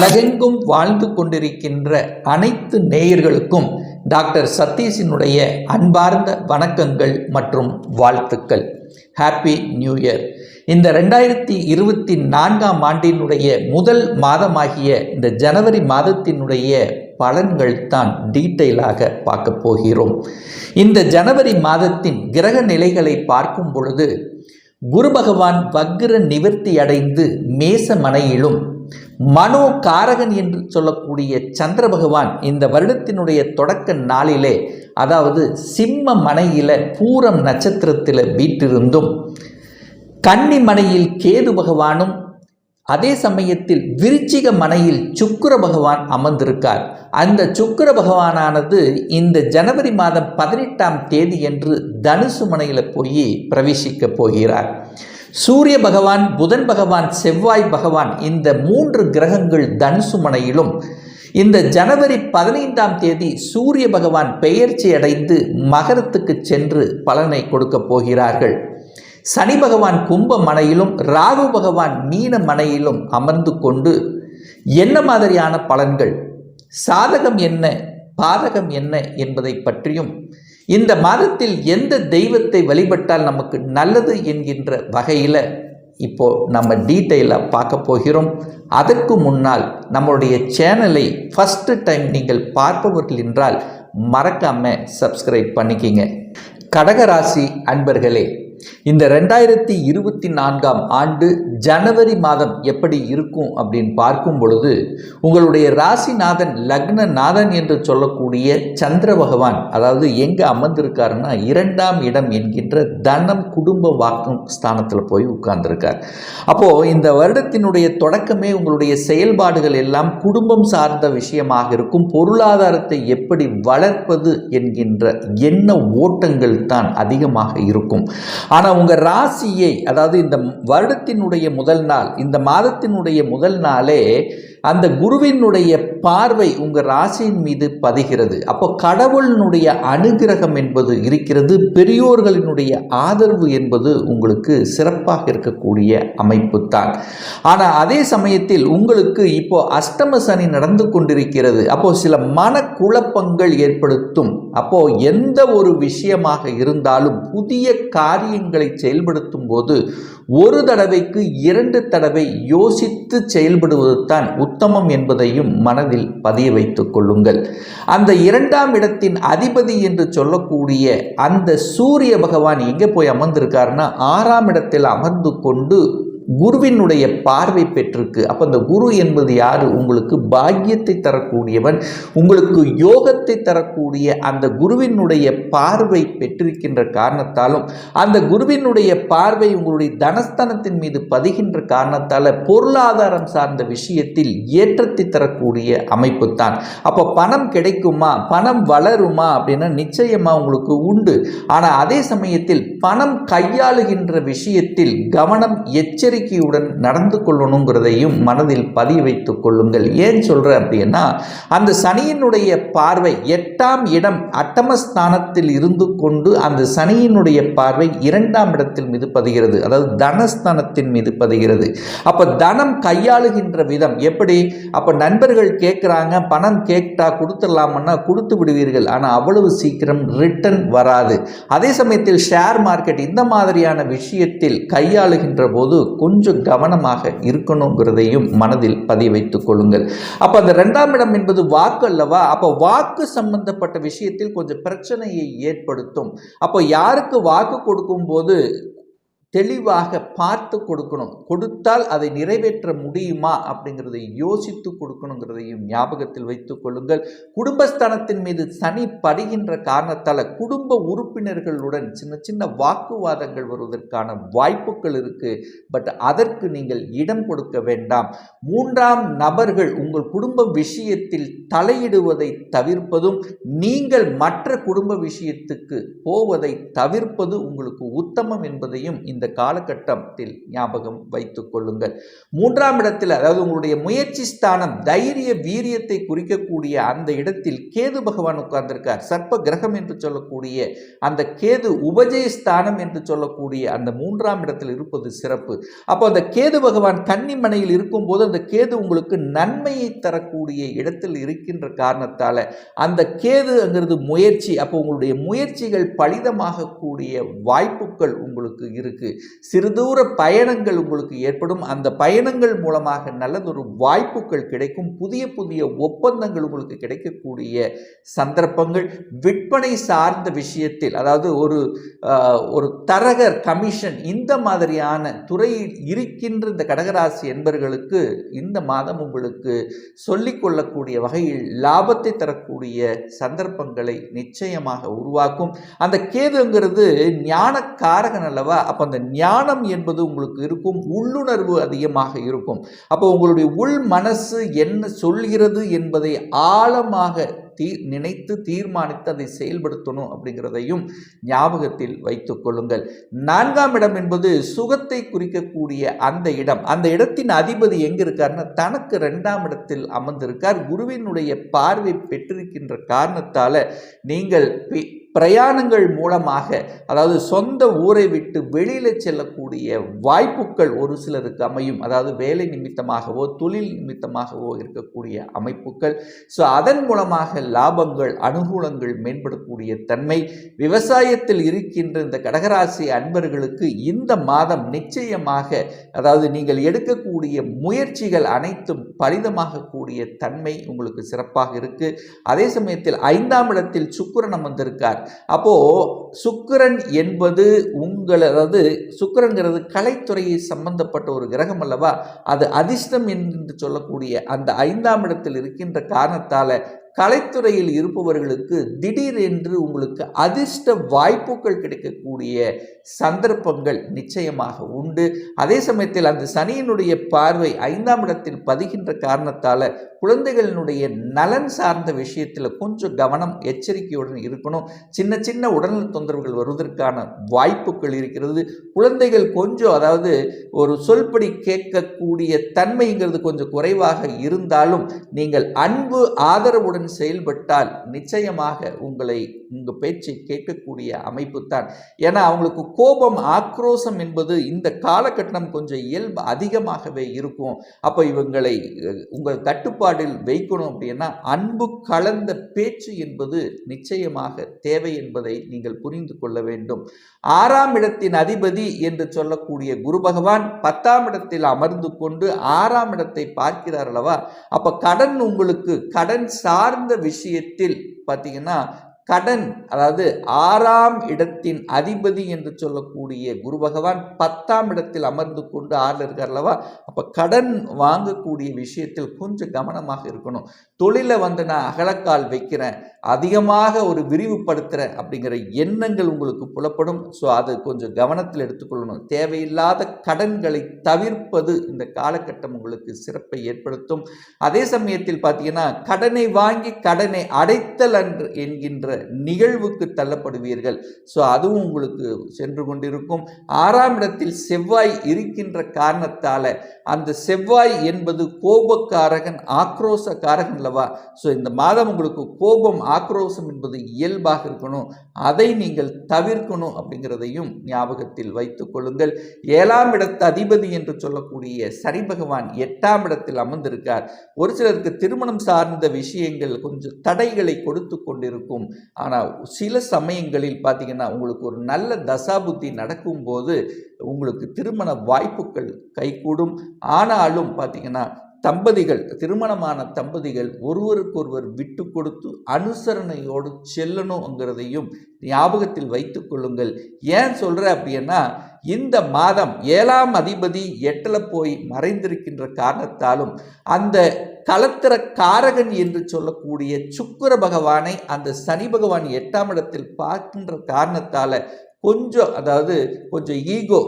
உலகெங்கும் வாழ்ந்து கொண்டிருக்கின்ற அனைத்து நேயர்களுக்கும் டாக்டர் சதீஷினுடைய அன்பார்ந்த வணக்கங்கள் மற்றும் வாழ்த்துக்கள். Happy new year. இந்த 2024ஆம் ஆண்டினுடைய முதல் மாதமாகிய இந்த ஜனவரி மாதத்தினுடைய பலன்கள் தான் டீட்டெயிலாக பார்க்க போகிறோம். இந்த ஜனவரி மாதத்தின் கிரக நிலைகளை பார்க்கும் பொழுது குரு பகவான் வக்ர நிவர்த்தி அடைந்து மேச மனையிலும், மனோ காரகன் என்று சொல்லக்கூடிய சந்திர பகவான் இந்த வருடத்தினுடைய தொடக்க நாளிலே, அதாவது சிம்ம மனையில பூரம் நட்சத்திரத்தில் வீற்றிருந்தும், கன்னி மனையில் கேது பகவானும், அதே சமயத்தில் விருச்சிக மனையில் சுக்கிர பகவான் அமர்ந்திருக்கார். அந்த சுக்கிர பகவானானது இந்த ஜனவரி மாதம் 18ஆம் தேதி என்று தனுசு மனையில் போய் பிரவேசிக்க போகிறார். சூரிய பகவான், புதன் பகவான், செவ்வாய் பகவான் இந்த 3 கிரகங்கள் தனுசு மனையிலும், இந்த ஜனவரி 15ஆம் தேதி சூரிய பகவான் பெயர்ச்சி அடைந்து மகரத்துக்கு சென்று பலனை கொடுக்க போகிறார்கள். சனி பகவான் கும்ப மனையிலும், ராகு பகவான் மீன மனையிலும் அமர்ந்து கொண்டு என்ன மாதிரியான பலன்கள், சாதகம் என்ன, பாதகம் என்ன என்பதை பற்றியும், இந்த மாதத்தில் எந்த தெய்வத்தை வழிபட்டால் நமக்கு நல்லது என்கின்ற வகையில் இப்போ நம்ம டீட்டெயிலாக பார்க்க போகிறோம். அதற்கு முன்னால் நம்மளுடைய சேனலை ஃபஸ்ட்டு டைம் நீங்கள் பார்ப்பவர்கள் என்றால் மறக்காமல் சப்ஸ்கிரைப் பண்ணிக்கிங்க. கடகராசி அன்பர்களே, இந்த 2024ஆம் ஆண்டு ஜனவரி மாதம் எப்படி இருக்கும் அப்படின்னு பார்க்கும் பொழுது, உங்களுடைய ராசிநாதன் லக்னநாதன் என்று சொல்லக்கூடிய சந்திர பகவான், அதாவது எங்கே அமர்ந்திருக்காருன்னா 2ஆம் இடம் என்கின்ற தனம் குடும்ப வாக்கு ஸ்தானத்தில் போய் உட்கார்ந்துருக்கார். அப்போது இந்த வருடத்தினுடைய தொடக்கமே உங்களுடைய செயல்பாடுகள் எல்லாம் குடும்பம் சார்ந்த விஷயமாக இருக்கும். பொருளாதாரத்தை எப்படி வளர்ப்பது என்கின்ற எண்ண ஓட்டங்கள் தான் அதிகமாக இருக்கும். ஆனால் உங்கள் ராசியை, அதாவது இந்த வருடத்தினுடைய முதல் நாள், இந்த மாதத்தினுடைய முதல் நாளே அந்த குருவினுடைய பார்வை உங்கள் ராசியின் மீது பதிகிறது. அப்போ கடவுளினுடைய அனுகிரகம் என்பது இருக்கிறது. பெரியோர்களினுடைய ஆதரவு என்பது உங்களுக்கு சிறப்பாக இருக்கக்கூடிய அமைப்பு தான். ஆனால் அதே சமயத்தில் உங்களுக்கு இப்போ அஷ்டம சனி நடந்து கொண்டிருக்கிறது. அப்போ சில மனக்குழப்பங்கள் ஏற்படுத்தும். அப்போ எந்த ஒரு விஷயமாக இருந்தாலும் புதிய காரியங்களை செயல்படுத்தும் போது ஒரு தடவைக்கு 2 தடவை யோசித்து செயல்படுவது தான் உத்தமம் என்பதையும் மனதில் பதிய வைத்துக் கொள்ளுங்கள். அந்த 2ஆம் இடத்தின் அதிபதி என்று சொல்லக்கூடிய அந்த சூரிய பகவான் எங்கே போய் அமர்ந்திருக்காருன்னா 6ஆம் இடத்தில் அமர்ந்து கொண்டு குருவினுடைய பார்வை பெற்றிருக்கு. அப்போ அந்த குரு என்பது யார்? உங்களுக்கு பாக்கியத்தை தரக்கூடியவன், உங்களுக்கு யோகத்தை தரக்கூடிய அந்த குருவினுடைய பார்வை பெற்றிருக்கின்ற காரணத்தாலும், அந்த குருவினுடைய பார்வை உங்களுடைய தனஸ்தானத்தின் மீது பதிகின்ற காரணத்தால் பொருளாதாரம் சார்ந்த விஷயத்தில் ஏற்றத்தை தரக்கூடிய அமைப்பு தான். அப்போ பணம் கிடைக்குமா, பணம் வளருமா அப்படின்னா நிச்சயமாக உங்களுக்கு உண்டு. ஆனால் அதே சமயத்தில் பணம் கையாளுகின்ற விஷயத்தில் கவனம், எச்சரிக்கையுடன் நடந்து கொள்ளணுங்கிறதையும் மனதில் பதிய வைத்துக் கொள்ளுங்கள். ஏன் சொல்கிறேன் அப்படின்னா, அந்த சனியினுடைய பார்வை 8ஆம் இடம் அட்டமஸ்தானத்தில் இருந்து கொண்டு அந்த சனியினுடைய பார்வை 2ஆம் இடத்தில் மீது பதிகிறது, அதாவது தனஸ்தானத்தின் மீது பதிகிறது. அப்போ தனம் கையாளுகின்ற விதம் எப்படி? அப்போ நண்பர்கள் கேட்குறாங்க, பணம் கேட்டா கொடுத்துடலாமன்னா கொடுத்து விடுவீர்கள். ஆனால் அவ்வளவு சீக்கிரம் ரிட்டர்ன் வராது. அதே சமயத்தில் ஷேர் மார்க்கெட் இந்த மாதிரியான விஷயத்தில் கையாளுகின்ற போது கொஞ்சம் கவனமாக இருக்கணுங்கிறதையும் மனதில் பதிய வைத்துக் கொள்ளுங்கள். அப்போ அந்த 2ஆம் இடம் என்பது வாக்கு அல்லவா? அப்போ வாக்கு சம்பந்தப்பட்ட விஷயத்தில் கொஞ்சம் பிரச்சனையை ஏற்படுத்தும். அப்போ யாருக்கு வாக்கு கொடுக்கும் போது தெளிவாக பார்த்து கொடுக்கணும். கொடுத்தால் அதை நிறைவேற்ற முடியுமா அப்படிங்கிறதை யோசித்து கொடுக்கணுங்கிறதையும் ஞாபகத்தில் வைத்துக் கொள்ளுங்கள். குடும்பஸ்தானத்தின் மீது சனி படுகின்ற காரணத்தால் குடும்ப உறுப்பினர்களுடன் சின்ன சின்ன வாக்குவாதங்கள் வருவதற்கான வாய்ப்புகள் இருக்கு. பட் அதற்கு நீங்கள் இடம் கொடுக்க வேண்டாம். 3ஆம் நபர்கள் உங்கள் குடும்ப விஷயத்தில் தலையிடுவதை தவிர்ப்பதும், நீங்கள் மற்ற குடும்ப விஷயத்துக்கு போவதை தவிர்ப்பது உங்களுக்கு உத்தமம் என்பதையும் இந்த இந்த காலகட்டத்தில் ஞாபகம் வைத்துக் கொள்ளுங்கள். 3ஆம் இடத்தில், அதாவது உங்களுடைய முயற்சி ஸ்தானம், தைரிய வீரியத்தை குறிக்கக்கூடிய அந்த இடத்தில் கேது பகவான் உட்கார்ந்திருக்கார். சர்ப்ப கிரகம் என்று சொல்லக்கூடிய அந்த கேது உபஜய ஸ்தானம் என்று சொல்லக்கூடிய அந்த 3ஆம் இடத்தில் இருப்பது சிறப்பு. அப்போ அந்த கேது பகவான் கன்னி மனையில் இருக்கும்போது அந்த கேது உங்களுக்கு நன்மையை தரக்கூடிய இடத்தில் இருக்கின்ற காரணத்தால அந்த கேதுங்கிறது முயற்சி. அப்போ உங்களுடைய முயற்சிகள் பலிதமாகக்கூடிய வாய்ப்புகள் உங்களுக்கு இருக்கு. சிறுதூர பயணங்கள் உங்களுக்கு ஏற்படும். அந்த பயணங்கள் மூலமாக நல்லதொரு வாய்ப்புகள் கிடைக்கும். புதிய புதிய ஒப்பந்தங்கள் உங்களுக்கு கிடைக்கக்கூடிய சந்தர்ப்பங்கள். விற்பனை சார்ந்த விஷயத்தில், அதாவது ஒரு தரகர் கமிஷன் இந்த மாதிரியான துறையில் இருக்கின்ற இந்த கடகராசி என்பர்களுக்கு இந்த மாதம் உங்களுக்கு சொல்லிக்கொள்ளக்கூடிய வகையில் லாபத்தை தரக்கூடிய சந்தர்ப்பங்களை நிச்சயமாக உருவாக்கும். அந்த கேதுங்கிறது ஞான காரகன் அல்லவா? அப்போ அந்த ஞானம் என்பது உங்களுக்கு இருக்கும். உள்ளுணர்வு அதிகமாக இருக்கும். அப்போ உங்களுடைய உள் மனசு என்ன சொல்கிறது என்பதை ஆழமாக நினைத்து தீர்மானித்து அதை செயல்படுத்தணும் அப்படிங்கிறதையும் ஞாபகத்தில் வைத்துக் கொள்ளுங்கள். 4ஆம் இடம் என்பது சுகத்தை குறிக்கக்கூடிய அந்த இடம். அந்த இடத்தின் அதிபதி எங்க இருக்காருன்னா தனக்கு 2ஆம் இடத்தில் அமர்ந்திருக்கார். குருவினுடைய பார்வை பெற்றிருக்கின்ற காரணத்தால நீங்கள் பிரயாணங்கள் மூலமாக, அதாவது சொந்த ஊரை விட்டு வெளியில் செல்லக்கூடிய வாய்ப்புகள் ஒரு சிலருக்கு அமையும். அதாவது வேலை நிமித்தமாகவோ தொழில் நிமித்தமாகவோ இருக்கக்கூடிய அமைப்புகள். ஸோ அதன் மூலமாக லாபங்கள் அனுகூலங்கள் மேம்படக்கூடிய தன்மை. விவசாயத்தில் இருக்கின்ற இந்த கடகராசி அன்பர்களுக்கு இந்த மாதம் நிச்சயமாக, அதாவது நீங்கள் எடுக்கக்கூடிய முயற்சிகள் அனைத்தும் பலிதமாகக்கூடிய தன்மை உங்களுக்கு சிறப்பாக இருக்கு. அதே சமயத்தில் 5ஆம் இடத்தில் சுக்கிரன் அமர்ந்திருக்கார். அப்போ சுக்கிரன் என்பது அதாவது சுக்கிரன்கிறது கலைத்துறையை சம்பந்தப்பட்ட ஒரு கிரகம் அல்லவா? அது அதிர்ஷ்டம் என்று சொல்லக்கூடிய அந்த 5ஆம் இடத்தில் இருக்கின்ற காரணத்தால கலைத்துறையில் இருப்பவர்களுக்கு திடீரென்று உங்களுக்கு அதிர்ஷ்ட வாய்ப்புகள் கிடைக்கக்கூடிய சந்தர்ப்பங்கள் நிச்சயமாக உண்டு. அதே சமயத்தில் அந்த சனியினுடைய பார்வை 5ஆம் இடத்தில் பதிகின்ற காரணத்தால் குழந்தைகளினுடைய நலன் சார்ந்த விஷயத்தில் கொஞ்சம் கவனம் எச்சரிக்கையுடன் இருக்கணும். சின்ன சின்ன உடல்நல தொந்தரவுகள் வருவதற்கான வாய்ப்புகள் இருக்கிறது. குழந்தைகள் கொஞ்சம், அதாவது ஒரு சொல்படி கேட்கக்கூடிய தன்மைங்கிறது கொஞ்சம் குறைவாக இருந்தாலும் நீங்கள் அன்பு ஆதரவுடன் செயல்பட்டால் நிச்சயமாக உங்கள் பேச்சை கேட்கக்கூடிய அமைப்பு தான். ஏன்னா அவங்களுக்கு கோபம் ஆக்ரோஷம் என்பது இந்த காலகட்டம் கொஞ்சம் இயல்பு அதிகமாகவே இருக்கும். அப்போ இவங்களை உங்கள் கட்டுப்பாடில் வைக்கணும் அப்படின்னா அன்பு கலந்த பேச்சு என்பது நிச்சயமாக தேவை என்பதை நீங்கள் புரிந்து கொள்ள வேண்டும். 6ஆம் இடத்தின் அதிபதி என்று சொல்லக்கூடிய குரு பகவான் 10ஆம் இடத்தில் அமர்ந்து கொண்டு 6ஆம் இடத்தை பார்க்கிறார் அல்லவா? அப்ப உங்களுக்கு கடன் சார்ந்த விஷயத்தில் பார்த்தீங்கன்னா கடன், அதாவது 6ஆம் இடத்தின் அதிபதி என்று சொல்லக்கூடிய குரு பகவான் 10ஆம் இடத்தில் அமர்ந்து கொண்டு 6ல் இருக்கார் அல்லவா? அப்போ கடன் வாங்கக்கூடிய விஷயத்தில் கொஞ்சம் கவனமாக இருக்கணும். தொழிலை நான் அகலக்கால் வைக்கிறேன், அதிகமாக ஒரு விரிவுபடுத்துகிறேன் அப்படிங்கிற எண்ணங்கள் உங்களுக்கு புலப்படும். ஸோ அது கொஞ்சம் கவனத்தில் எடுத்துக்கொள்ளணும். தேவையில்லாத கடன்களை தவிர்ப்பது இந்த காலகட்டம் உங்களுக்கு சிறப்பை ஏற்படுத்தும். அதே சமயத்தில் பார்த்தீங்கன்னா கடனை வாங்கி கடனை அடைத்தல் என்கின்ற நிகழ்வுக்கு தள்ளப்படுவீர்கள். ஸோ அதுவும் உங்களுக்கு சென்று கொண்டிருக்கும். 6ஆம் இடத்தில் செவ்வாய் இருக்கின்ற காரணத்தால அந்த செவ்வாய் என்பது கோபக்காரகன், ஆக்ரோஷக்காரகன் அல்லவா? ஸோ இந்த மாதம் உங்களுக்கு கோபம் ஆக்ரோஷம் என்பது இயல்பாக இருக்கணும். அதை நீங்கள் தவிர்க்கணும் அப்படிங்கிறதையும் ஞாபகத்தில் வைத்துக் கொள்ளுங்கள். 7ஆம் இடத்து அதிபதி என்று சொல்லக்கூடிய சனி பகவான் 8ஆம் இடத்தில் அமர்ந்திருக்கார். ஒரு சிலருக்கு திருமணம் சார்ந்த விஷயங்கள் கொஞ்சம் தடைகளை கொடுத்து கொண்டிருக்கும். ஆனால் சில சமயங்களில் பார்த்தீங்கன்னா உங்களுக்கு ஒரு நல்ல தசாபுத்தி நடக்கும்போது உங்களுக்கு திருமண வாய்ப்புகள் கைகூடும். ஆனாலும் பார்த்தீங்கன்னா திருமணமான தம்பதிகள் ஒருவருக்கொருவர் விட்டு கொடுத்து அனுசரணையோடு செல்லணுங்கிறதையும் ஞாபகத்தில் வைத்துக் கொள்ளுங்கள். ஏன் சொல்ற அப்படின்னா இந்த மாதம் 7ஆம் அதிபதி 8ல் போய் மறைந்திருக்கின்ற காரணத்தாலும் அந்த கலத்திர காரகன் என்று சொல்லக்கூடிய சுக்கிர பகவானை அந்த சனி பகவான் 8ஆம் இடத்தில் பார்க்கின்ற காரணத்தால கொஞ்சம் ஈகோ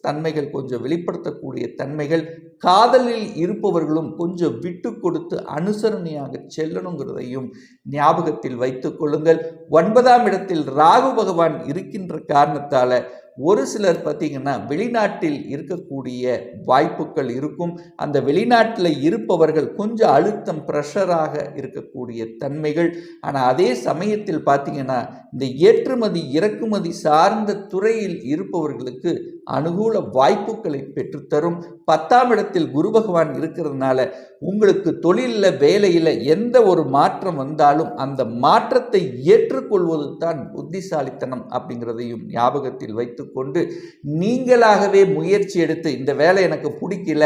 தன்மைகள் கொஞ்சம் வெளிப்படுத்தக்கூடிய தன்மைகள், காதலில் இருப்பவர்களும் கொஞ்சம் விட்டு கொடுத்து அனுசரணையாக செல்லணுங்கிறதையும் ஞாபகத்தில் வைத்துக் கொள்ளுங்கள். 9ஆம் இடத்தில் ராகு பகவான் இருக்கின்ற காரணத்தால் ஒரு சிலர் பார்த்தீங்கன்னா வெளிநாட்டில் இருக்கக்கூடிய வாய்ப்புகள் இருக்கும். அந்த வெளிநாட்டில் இருப்பவர்கள் கொஞ்சம் அழுத்தம் ப்ரெஷராக இருக்கக்கூடிய தன்மைகள். ஆனால் அதே சமயத்தில் பார்த்தீங்கன்னா இந்த ஏற்றுமதி இறக்குமதி சார்ந்த துறையில் இருப்பவர்களுக்கு அனுகூல வாய்ப்புகளை பெற்றுத்தரும். 10ஆம் இடத்தில் குரு பகவான் இருக்கிறதுனால உங்களுக்கு தொழிலில் வேலையில் எந்த ஒரு மாற்றம் வந்தாலும் அந்த மாற்றத்தை ஏற்றுக்கொள்வது தான் புத்திசாலித்தனம் அப்படிங்கிறதையும் ஞாபகத்தில் வைத்துக்கொண்டு நீங்களாகவே முயற்சி எடுத்து இந்த வேலை எனக்கு பிடிக்கல,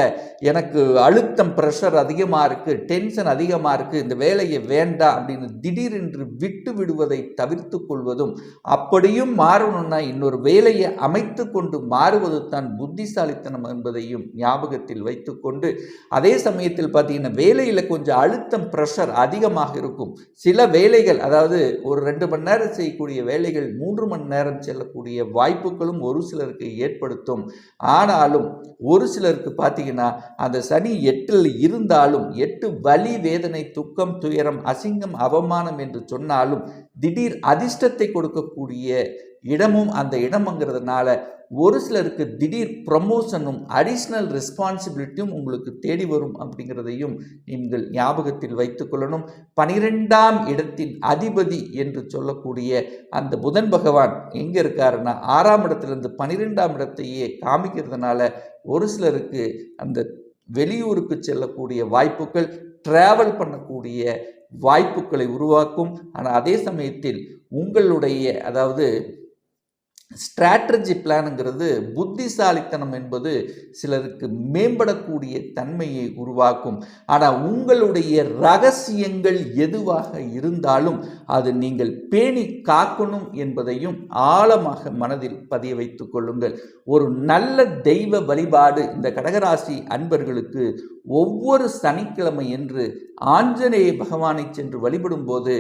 எனக்கு அழுத்தம் ப்ரெஷர் அதிகமாக இருக்குது, டென்ஷன் அதிகமாக இருக்குது, இந்த வேலையை வேண்டாம் அப்படின்னு திடீரென்று விட்டு விடுவதை தவிர்த்து கொள்வதும், அப்படியும் மாறணும்னா இன்னொரு வேலையை அமைத்து கொண்டு மாறுவது தான் புத்திசாலித்தனம் என்பதையும் ஞாபகத்தில் வைத்துக்கொண்டு அதே சமயத்தில் பார்த்தீங்கன்னா வேலையில் கொஞ்சம் அழுத்தம் ப்ரெஷர் அதிகமாக இருக்கும். சில வேலைகள் அதாவது ஒரு 2 மணி நேரம் செய்யக்கூடிய வேலைகள் 3 மணி நேரம் செல்லக்கூடிய வாய்ப்புகளும் ஒரு சிலருக்கு ஏற்படுத்தும். ஆனாலும் ஒரு சிலருக்கு பார்த்தீங்கன்னா அந்த சனி 8ல் இருந்தாலும் 8 வலி வேதனை துக்கம் துயரம் அசிங்கம் அவமானம் என்று சொன்னாலும் திடீர் அதிர்ஷ்டத்தை கொடுக்கக்கூடிய இடமும் அந்த இடம்ங்கிறதுனால ஒரு சிலருக்கு திடீர் ப்ரமோஷனும் அடிஷ்னல் ரெஸ்பான்சிபிலிட்டியும் உங்களுக்கு தேடி வரும் அப்படிங்கிறதையும் நீங்கள் ஞாபகத்தில் வைத்துக்கொள்ளணும். 12ஆம் இடத்தின் அதிபதி என்று சொல்லக்கூடிய அந்த புதன் பகவான் எங்கே இருக்காருன்னா 6ஆம் இடத்திலிருந்து 12ஆம் இடத்தையே காமிக்கிறதுனால ஒரு சிலருக்கு அந்த வெளியூருக்கு செல்லக்கூடிய வாய்ப்புகள், டிராவல் பண்ணக்கூடிய வாய்ப்புகளை உருவாக்கும். ஆனால் அதே சமயத்தில் உங்களுடைய அதாவது ஸ்ட்ராட்டஜி பிளானுங்கிறது புத்திசாலித்தனம் என்பது சிலருக்கு மேம்படக்கூடிய தன்மையை உருவாக்கும். ஆனால் உங்களுடைய ரகசியங்கள் எதுவாக இருந்தாலும் அது நீங்கள் பேணி காக்கணும் என்பதையும் ஆழமாக மனதில் பதிய வைத்துக் கொள்ளுங்கள். ஒரு நல்ல தெய்வ வழிபாடு இந்த கடகராசி அன்பர்களுக்கு ஒவ்வொரு சனிக்கிழமை என்று ஆஞ்சநேய பகவானை சென்று வழிபடும் போது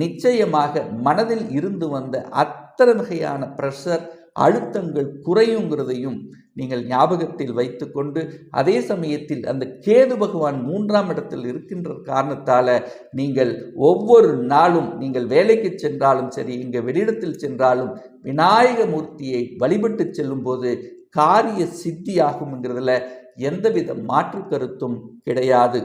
நிச்சயமாக மனதில் இருந்து வந்த அத்தனை வகையான ப்ரெஷர் அழுத்தங்கள் குறையுங்கிறதையும் நீங்கள் ஞாபகத்தில் வைத்துக்கொண்டு அதே சமயத்தில் அந்த கேது பகவான் 3ஆம் இடத்தில் இருக்கின்ற காரணத்தால் நீங்கள் ஒவ்வொரு நாளும் நீங்கள் வேலைக்கு சென்றாலும் சரி இங்கே வெளியிடத்தில் சென்றாலும் விநாயக மூர்த்தியை வழிபட்டு செல்லும் போது காரிய சித்தியாகும்ங்கிறதுல எந்தவித மாற்று கருத்தும் கிடையாது.